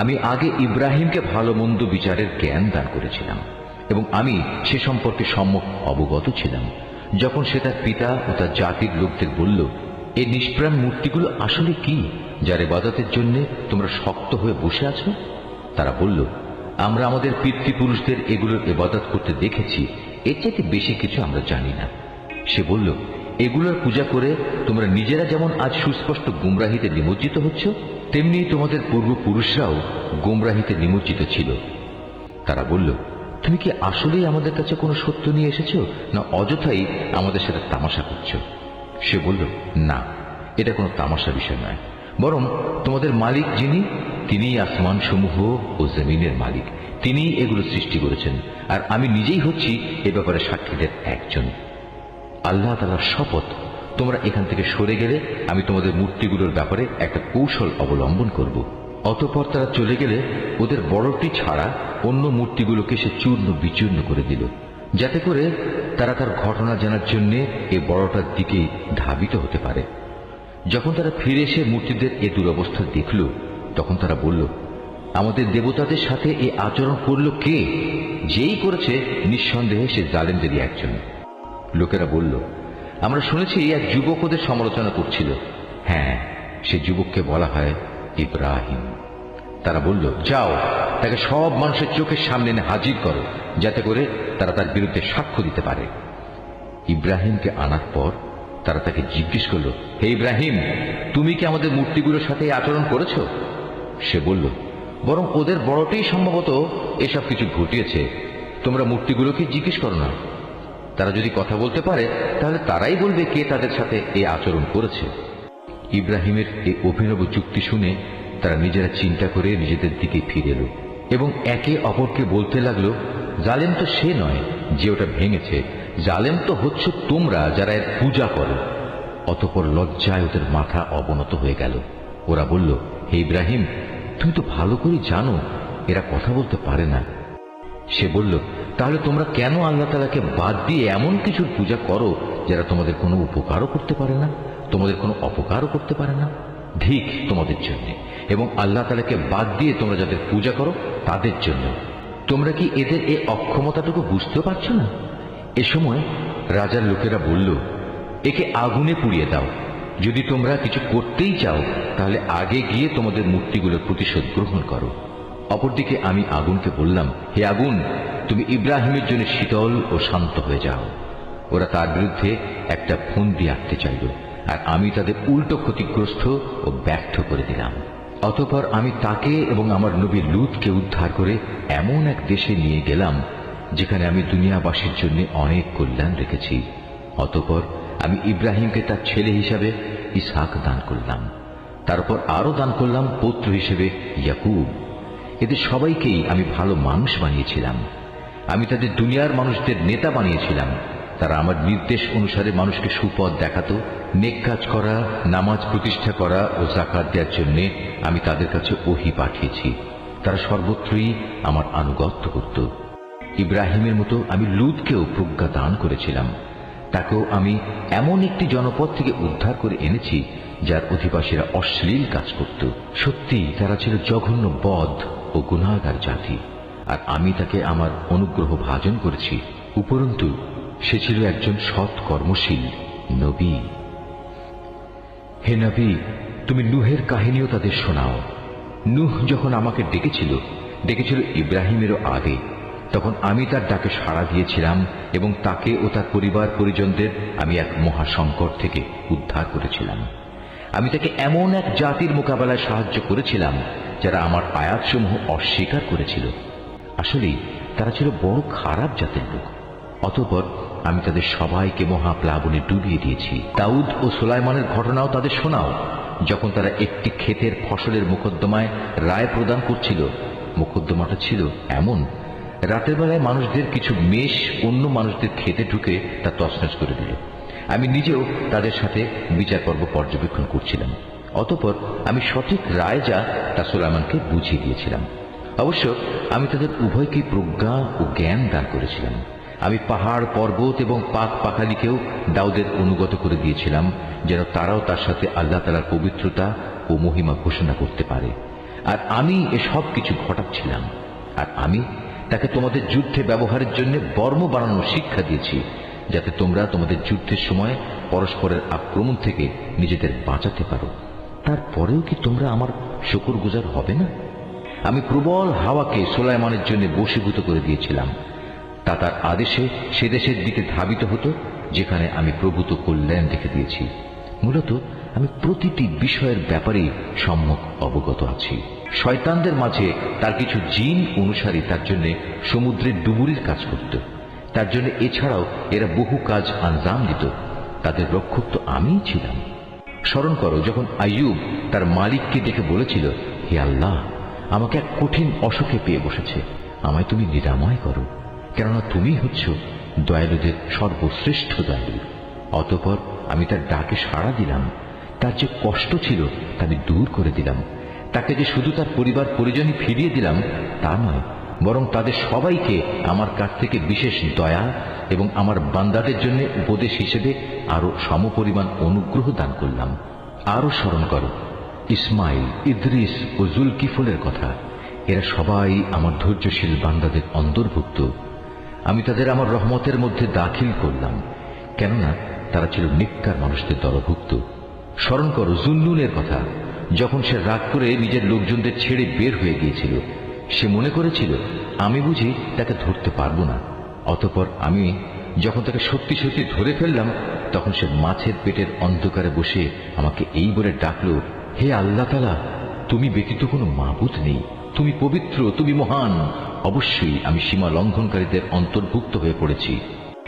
আমি আগে ইব্রাহিমকে ভালো মন্দ বিচারের জ্ঞান দান করেছিলাম এবং আমি সে সম্পর্কে সম্যক অবগত ছিলাম। যখন সে তার পিতা ও তার জাতির লোকদের বলল, এই নিষ্প্রাণ মূর্তিগুলো আসলে কি, যার ইবাদতের জন্য তোমরা শক্ত হয়ে বসে আছো? তারা বলল, আমরা আমাদের পিতৃপুরুষদের এগুলোর ইবাদত করতে দেখেছি, এর চাইতে বেশি কিছু আমরা জানি না। সে বলল, এগুলোর পূজা করে তোমরা নিজেরা যেমন আজ সুস্পষ্ট গুমরাহিতে নিমজ্জিত হচ্ছ, তেমনি তোমাদের পূর্বপুরুষরাও গুমরাহিতে নিমজ্জিত ছিল। তারা বলল, তুমি কি আসলেই আমাদের কাছে কোনো সত্য নিয়ে এসেছো, না অযথাই আমাদের সাথে তামাশা করছো? সে বলল, না, এটা কোনো তামাশা বিষয় নয়, বরং তোমাদের মালিক যিনি, তিনিই আসমান সমূহ ও জমিনের মালিক, তিনিই এগুলো সৃষ্টি করেছেন, আর আমি নিজেই হচ্ছি এ ব্যাপারে সাক্ষীদের একজন। আল্লাহ তাআলার শপথ, তোমরা এখান থেকে সরে গেলে আমি তোমাদের মূর্তিগুলোর ব্যাপারে একটা কৌশল অবলম্বন করব। অতঃপর তারা চলে গেলে ওদের বড়টি ছাড়া অন্য মূর্তিগুলোকে সে চূর্ণ বিচূর্ণ করে দিল, যাতে করে তারা তার ঘটনা জানার জন্য এই বড়টার দিকে ধাবিত হতে পারে। যখন তারা ফিরে এসে মূর্তিদের এ দুরবস্থা দেখল, তখন তারা বলল, আমাদের দেবতাদের সাথে এ আচরণ করল কে? যেই করেছে নিঃসন্দেহে সে জালেমদেরই একজন। লোকেরা বলল, আমরা শুনেছি এক যুবক ওদের সমালোচনা করছিল। হ্যাঁ, সে যুবককে বলা হয় ইব্রাহিম। তারা বলল, যাও, তাকে সব মানুষের চোখের সামনে এনে হাজির করো, যাতে করে তারা তার বিরুদ্ধে সাক্ষ্য দিতে পারে। ইব্রাহিমকে আনার পর তারা তাকে জিজ্ঞেস করল, হে ইব্রাহিম, তুমি কি আমাদের মূর্তিগুলোর সাথে আচরণ করেছ? সে বলল, বরং ওদের বড়টাই সম্ভবত এসব কিছু ঘটিয়েছে, তোমরা মূর্তিগুলোকে জিজ্ঞেস করো না। তারা যদি কথা বলতে পারে তাহলে তারাই বলবে কে তাদের সাথে এই আচরণ করেছে। ইব্রাহিমের এই অভিনব যুক্তি শুনে তারা নিজেরা চিন্তা করে নিজেদের দিকে ফিরে এলো এবং একে অপরকে বলতে লাগলো, জালেম তো সে নয় যে ওটা ভেঙেছে, জালেম তো হচ্ছে তোমরা যারা এর পূজা করো। অতঃপর লজ্জায় ওদের মাথা অবনত হয়ে গেল। ওরা বলল, হে ইব্রাহিম, তুমি তো ভালো করে জানো এরা কথা বলতে পারে না। সে বলল, তাহলে তোমরা কেন আল্লাহ তাআলাকে বাদ দিয়ে এমন কিছুর পূজা করো যারা তোমাদের কোনো উপকারও করতে পারে না, তোমাদের কোনো অপকারও করতে পারে না? ধিক তোমাদের জন্য, এবং আল্লাহ তাআলাকে বাদ দিয়ে তোমরা যাদের পূজা করো তাদের জন্য। তোমরা কি এদের এই অক্ষমতাটুকু বুঝতে পারছো না? এ সময় রাজার লোকেরা বলল, একে আগুনে পুড়িয়ে দাও। যদি তোমরা কিছু করতেই চাও তাহলে আগে গিয়ে তোমাদের মূর্তিগুলোর প্রতিশোধ গ্রহণ করো। অপরদিকে আমি আগুনকে বললাম, হে আগুন, তুমি ইব্রাহিমের জন্য শীতল ও শান্ত হয়ে যাও। ওরা তার বিরুদ্ধে একটা ফন্দি আঁকতে চাইল, আর আমি তাদের উল্টো ক্ষতিগ্রস্ত ও ব্যর্থ করে দিলাম। অতঃপর আমি তাকে এবং আমার নবী লূতকে উদ্ধার করে এমন এক দেশে নিয়ে গেলাম যেখানে আমি দুনিয়াবাসীর জন্য অনেক কল্যাণ রেখেছি। অতঃপর আমি ইব্রাহিমকে তার ছেলে হিসাবে ইসহাক দান করলাম, তারপর আরো দান করলাম পুত্র হিসেবে ইয়াকুব। এদের সবাইকেই আমি ভালো মানুষ বানিয়েছিলাম। আমি তাদের দুনিয়ার মানুষদের নেতা বানিয়েছিলাম। তারা আমার নির্দেশ অনুসারে মানুষকে সুপথ দেখাতো, নেক কাজ করা, নামাজ প্রতিষ্ঠা করা ও যাকাত দেওয়ার জন্য আমি তাদের কাছে ওহী পাঠিয়েছি। তারা সর্বত্রই আমার আনুগত্য করত। ইব্রাহিমের মতো আমি লূতকেও প্রজ্ঞা দান করেছিলাম। তাকেও আমি এমন একটি জনপদ থেকে উদ্ধার করে এনেছি যার অধিবাসীরা অশ্লীল কাজ করত। সত্যি তারা ছিল জঘন্য বদ ও গুনাহগার জাতি, আর আমি তাকে আমার অনুগ্রহ ভাজন করেছি। উপরন্তু সে ছিল একজন সৎ কর্মশীল নবী। হে নবী, তুমি নূহের কাহিনীও তাদের শোনাও। নূহ যখন আমাকে ডেকেছিল ইব্রাহিমেরও আগে, তখন আমি তার ডাকে সাড়া দিয়েছিলাম এবং তাকে ও তার পরিবার পরিজনদের আমি এক মহাসংকট থেকে উদ্ধার করেছিলাম। আমি তাকে এমন এক জাতির মোকাবেলায় সাহায্য করেছিলাম যারা আমার আয়াতসমূহ অস্বীকার করেছিল। আসলেই তারা ছিল বড় খারাপ জাতের লোক। অতঃপর আমি তাদের সবাইকে মহাপ্লাবনে ডুবিয়ে দিয়েছি। দাউদ ও সুলাইমানের ঘটনাও তাদের শোনাও। যখন তারা একটি ক্ষেতের ফসলের মোকদ্দমায় রায় প্রদান করছিল, মোকদ্দমাটা ছিল এমন, রাতের বেলায় মানুষদের কিছু মেষ অন্য মানুষদের খেতে ঢুকে তা তছনছ করে দিল। আমি নিজেও তাদের সাথে বিচার পর্ব পর্যবেক্ষণ করছিলাম। অতঃপর আমি সঠিক রায় যা তা সুলাইমানকে বুঝিয়ে দিয়েছিলাম। অবশ্য আমি তাদের উভয়কে প্রজ্ঞা ও জ্ঞান দান করেছিলাম। আমি পাহাড়, পর্বত এবং পাক পাখালিকেও দাউদের অনুগত করে দিয়েছিলাম, যেন তারাও তার সাথে আল্লাহ তাআলার পবিত্রতা ও মহিমা ঘোষণা করতে পারে। আর আমি এসব কিছু ঘটাচ্ছিলাম। আর আমি তাকে তোমাদের যুদ্ধে ব্যবহারের জন্য বর্ম বানানোর শিক্ষা দিয়েছি, যাতে তোমরা তোমাদের যুদ্ধের সময় পরস্পরের আক্রমণ থেকে নিজেদের বাঁচাতে পারো। তারপরেও কি তোমরা আমার শুকরগুজার হবে না? আমি প্রবল হাওয়াকে সুলাইমানের জন্য বশীভূত করে দিয়েছিলাম। তা তার আদেশে সে দেশের দিকে ধাবিত হতো যেখানে আমি প্রভূত কল্যাণ রেখে দিয়েছি। মূলত আমি প্রতিটি বিষয়ের ব্যাপারে সম্যক অবগত আছি। শয়তানদের মাঝে তার কিছু জিন অনুসারী তার জন্য সমুদ্রের ডুবুরির কাজ করত। তার জন্য এছাড়াও এরা বহু কাজ আঞ্জাম দিত। তাদের রক্ষক তো আমিই ছিলাম। স্মরণ করো, যখন আইয়ুব তার মালিককে ডেকে বলেছিল, হে আল্লাহ, আমাকে এক কঠিন অসুখে পেয়ে বসেছে, আমায় তুমি নিরাময় করো, কেননা তুমি হচ্ছ দয়ালুদের সর্বশ্রেষ্ঠ দয়ালু। অতঃপর আমি তার ডাকে সাড়া দিলাম। তার যে কষ্ট ছিল তা আমি দূর করে দিলাম। তাকে যে শুধু তার পরিবার পরিজনই ফিরিয়ে দিলাম তা নয়, বরং তাদের সবাইকে আমার কাছ থেকে বিশেষ দয়া এবং আমার বান্দাদের জন্য উপদেশ হিসেবে আরো সমপরিমাণ অনুগ্রহ দান করলাম। আরো স্মরণ করো ইসমাইল, ইদ্রিস ও জুলকিফলের কথা। এরা সবাই আমার ধৈর্যশীল বান্দাদের অন্তর্ভুক্ত। আমি তাদের আমার রহমতের মধ্যে দাখিল করলাম, কেননা তারা ছিল নেককার মানুষদের দলভুক্ত। স্মরণ করো জুন্নুনের কথা, যখন সে রাগ করে নিজের লোকজনদের ছেড়ে বের হয়ে গিয়েছিল। সে মনে করেছিল আমি বুঝি তাকে ধরতে পারবো না। অতঃপর আমি যখন তাকে সত্যি সত্যি ধরে ফেললাম, তখন সে মাছের পেটের অন্ধকারে বসে আমাকে এই বলে ডাকলো, হে আল্লাহ তাআলা, তুমি ব্যতীত কোনো মাবুদ নেই, তুমি পবিত্র, তুমি মহান। অবশ্যই আমি সীমা লঙ্ঘনকারীদের অন্তর্ভুক্ত হয়ে পড়েছি।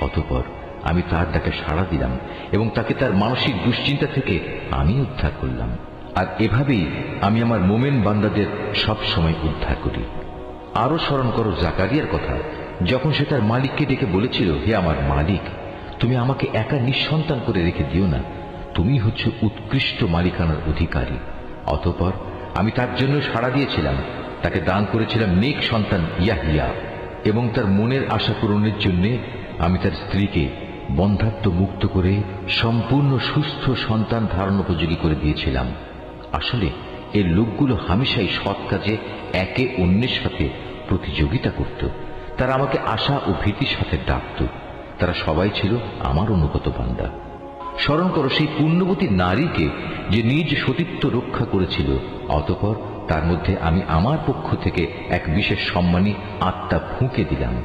অতঃপর আমি তার ডাকে সাড়া দিলাম এবং তাকে তার মানসিক দুশ্চিন্তা থেকে আমি উদ্ধার করলাম। আর এভাবেই আমি আমার মোমেন বান্দাদের সব সময় উদ্ধার করি। আরো স্মরণ করো জাকারিয়ার কথা, যখন সে তার মালিককে ডেকে বলেছিল, হে আমার মালিক, তুমি আমাকে একা নিঃসন্তান করে রেখে দিও না, তুমি হচ্ছ উৎকৃষ্ট মালিকানার অধিকারী। অতঃপর আমি তার জন্য সাড়া দিয়েছিলাম। তাকে দান করেছিলাম নেক সন্তান ইয়াহিয়া, এবং তার মনের আশা পূরণের জন্য আমি তার স্ত্রীকে বন্ধাত্ব মুক্ত করে সম্পূর্ণ সুস্থ সন্তান ধারণ উপযোগী করে দিয়েছিলাম। আসলে এই লোকগুলো হামেশাই সৎ কাজে একে অন্যের সাথে প্রতিযোগিতা করত। তারা আমাকে আশা ও ভীতির সাথে ডাকত। তারা সবাই ছিল আমার অনুগত বান্দা। স্মরণ করো সেই পুণ্যবতী নারীকে যে নিজ সতীত্ব রক্ষা করেছিল। অতঃপর তার মধ্যে আমি আমার পক্ষ থেকে এক বিশেষ সম্মানী আত্মা ফুঁকে দিলাম।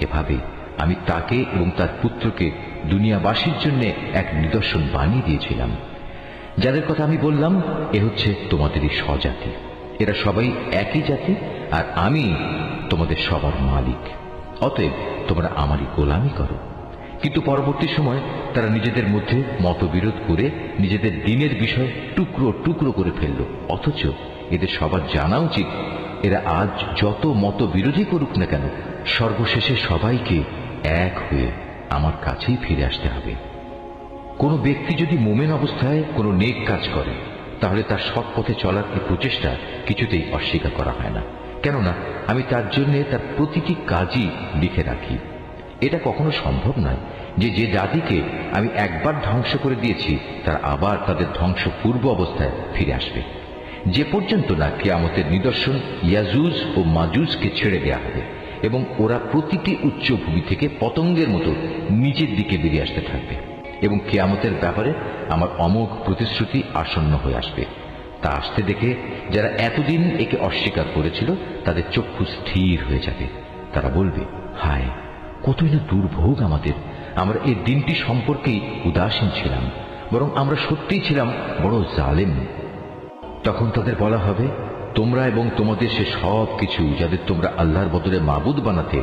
এভাবে আমি তাকে এবং তার পুত্রকে দুনিয়াবাসীর জন্য এক নিদর্শন বানিয়ে দিয়েছিলাম। যাদের কথা আমি বললাম, এ হচ্ছে তোমাদেরই স্বজাতি। এরা সবাই একই জাতি, আর আমি তোমাদের সবার মালিক। অতএব তোমরা আমারই গোলামি করো। কিন্তু পরবর্তী সময় তারা নিজেদের মধ্যে মতবিরোধ করে নিজেদের দ্বীনের বিষয় টুকরো টুকরো করে ফেলল। অথচ এদের সবার জানা উচিত, এরা আজ যত মতবিরোধী করুক না কেন, সর্বশেষে সবাইকে এক হয়ে আমার কাছেই ফিরে আসতে হবে। কোনো ব্যক্তি যদি মোমেন অবস্থায় কোনো নেক কাজ করে, তাহলে তার সৎ পথে চলার এই প্রচেষ্টা কিছুতেই অস্বীকার করা হয় না, কেননা আমি তার জন্য তার প্রতিটি কাজই লিখে রাখি। এটা কখনো সম্ভব নয় যে যে জাতিকে আমি একবার ধ্বংস করে দিয়েছি তারা আবার তাদের ধ্বংস পূর্ব অবস্থায় ফিরে আসবে, যে পর্যন্ত না কিয়ামতের নিদর্শন ইয়াজুজ ও মাজুজকে ছেড়ে দেয়া হবে এবং ওরা প্রতিটি উচ্চভূমি থেকে পতঙ্গের মতো নিচের দিকে বেরিয়ে আসতে থাকবে, এবং কিয়ামতের ব্যাপারে আমার অমোঘ প্রতিশ্রুতি আসন্ন হয়ে আসবে। তা আসতে দেখে যারা এতদিন একে অস্বীকার করেছিল তাদের চক্ষু স্থির হয়ে যাবে। তারা বলবে, হায়, কতই না দুর্ভোগ আমাদের! আমরা এই দিনটি সম্পর্কেই উদাসীন ছিলাম, বরং আমরা সত্যিই ছিলাম বড় জালেম। তখন তাদের বলা হবে, তোমরা এবং তোমাদের সে সব কিছু যাদের তোমরা আল্লাহর বদলে মাবুদ বানাতে,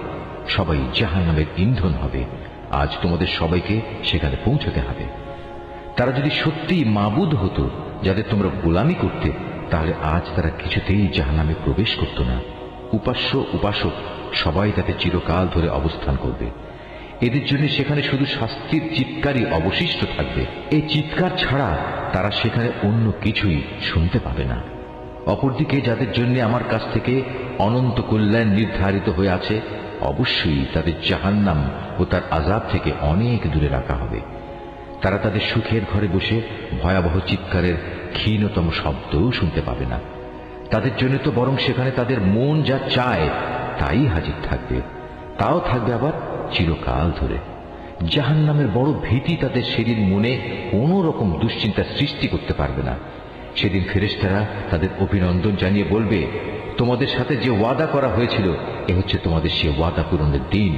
সবাই জাহান্নামের ইন্ধন হবে। আজ তোমাদের সবাইকে সেখানে পৌঁছতে হবে। তারা যদি সত্যিই মাবুদ হতো যাদের তোমরা গোলামি করতে, তাহলে আজ তারা কিছুতেই জাহান্নামে প্রবেশ করত না। উপাস্য উপাসক সবাই তাতে চিরকাল ধরে অবস্থান করবে। এদের জন্য সেখানে শুধু শাস্তির চিৎকারই অবশিষ্ট থাকবে। এই চিৎকার ছাড়া তারা সেখানে অন্য কিছুই শুনতে পাবে না। অপরদিকে যাদের জন্য আমার কাছ থেকে অনন্ত কল্যাণ নির্ধারিত হয়ে আছে, অবশ্যই তাদের জাহান্নাম ও তার আযাব থেকে অনেক দূরে রাখা হবে। তারা তাদের সুখের ঘরে বসে ভয়াবহ চিৎকারের ক্ষীণতম শব্দও শুনতে পাবে না। তাদের জন্য তো বরং সেখানে তাদের মন যা চায় তাই হাজির থাকবে, তাও থাকবে আবার চিরকাল ধরে। জাহান্নামের বড় ভীতি তাদের সেদিন মনে কোনো রকম দুশ্চিন্তা সৃষ্টি করতে পারবে না। সেদিন ফেরেশতারা তাদের অভিনন্দন জানিয়ে বলবে, তোমাদের সাথে যে ওয়াদা করা হয়েছিল এ হচ্ছে তোমাদের সে ওয়াদা পূরণের দিন।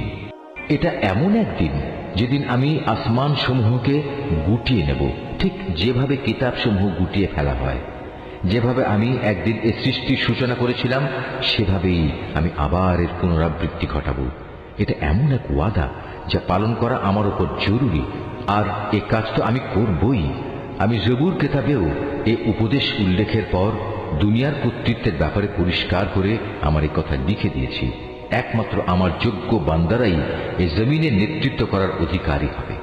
এটা এমন একদিন যেদিন আমি আসমান সমূহকে গুটিয়ে নেব, ঠিক যেভাবে কিতাব সমূহ গুটিয়ে ফেলা হয়। যেভাবে আমি একদিন এ সৃষ্টির সূচনা করেছিলাম সেভাবেই আমি আবার এর পুনরাবৃত্তি ঘটাবো। এটা এমন এক ওয়াদা যা পালন করা আমার উপর জরুরি, আর এ কাজ তো আমি করবই। আমি জবুর কিতাবেও এ উপদেশ উল্লেখের পর দুনিয়ার কর্তৃত্বের ব্যাপারে পরিষ্কার করে আমার এই কথা লিখে দিয়েছি। একমাত্র আমার যোগ্য বান্দারাই এই জমিনে নেতৃত্ব করার অধিকারী হবে।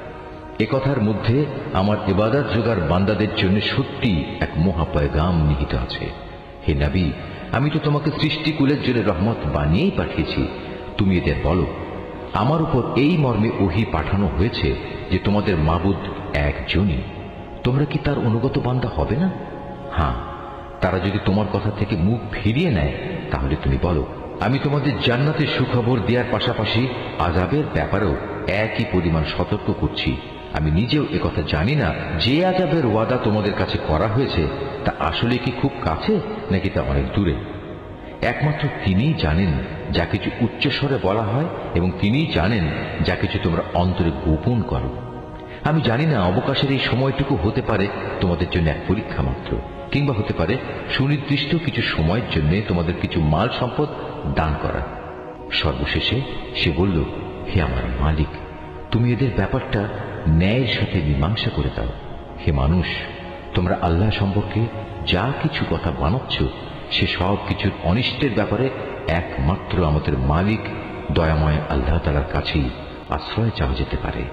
এ কথার মধ্যে আমার ইবাদত যোগার বান্দাদের জন্য সত্যি এক মহাপয়গাম নিহিত আছে। হে নবী, আমি তো তোমাকে সৃষ্টিকুলের জন্য রহমত বানিয়েই পাঠিয়েছি। তুমি এদের বলো, আমার উপর এই মর্মে ওহী পাঠানো হয়েছে যে তোমাদের মাবুদ একজনই, তোমরা কি তার অনুগত বান্দা হবে না? হ্যাঁ, তারা যদি তোমার কথা থেকে মুখ ফিরিয়ে নেয় তাহলে তুমি বলো, আমি তোমাদের জান্নাতের সুখবর দেওয়ার পাশাপাশি আযাবের ব্যাপারেও একই পরিমাণ সতর্ক করছি। আমি নিজেও একথা জানি না যে আযাবের ওয়াদা তোমাদের কাছে করা হয়েছে তা আসলে কি খুব কাছে নাকি তা অনেক দূরে। একমাত্র তিনিই জানেন যা কিছু উচ্চস্বরে বলা হয়, এবং তিনিই জানেন যা কিছু তোমরা অন্তরে গোপন করো। আমি জানি না অবকাশের এই সময়টুকু হতে পারে তোমাদের জন্য এক পরীক্ষা মাত্র, কিংবা হতে পারে সুনির্দিষ্ট কিছু সময়ের জন্য তোমাদের কিছু মাল সম্পদ দান করা। সর্বশেষে সে বলল, হে আমার মালিক, তুমি এদের ব্যাপারটা ন্যায়ের সাথে মীমাংসা করে দাও। হে মানুষ, তোমরা আল্লাহ সম্পর্কে যা কিছু কথা বানাচ্ছ সে সব কিছুর অনিষ্টের ব্যাপারে একমাত্র আমাদের মালিক দয়াময় আল্লাহ তাআলার কাছেই আশ্রয় চাওয়া যেতে পারে।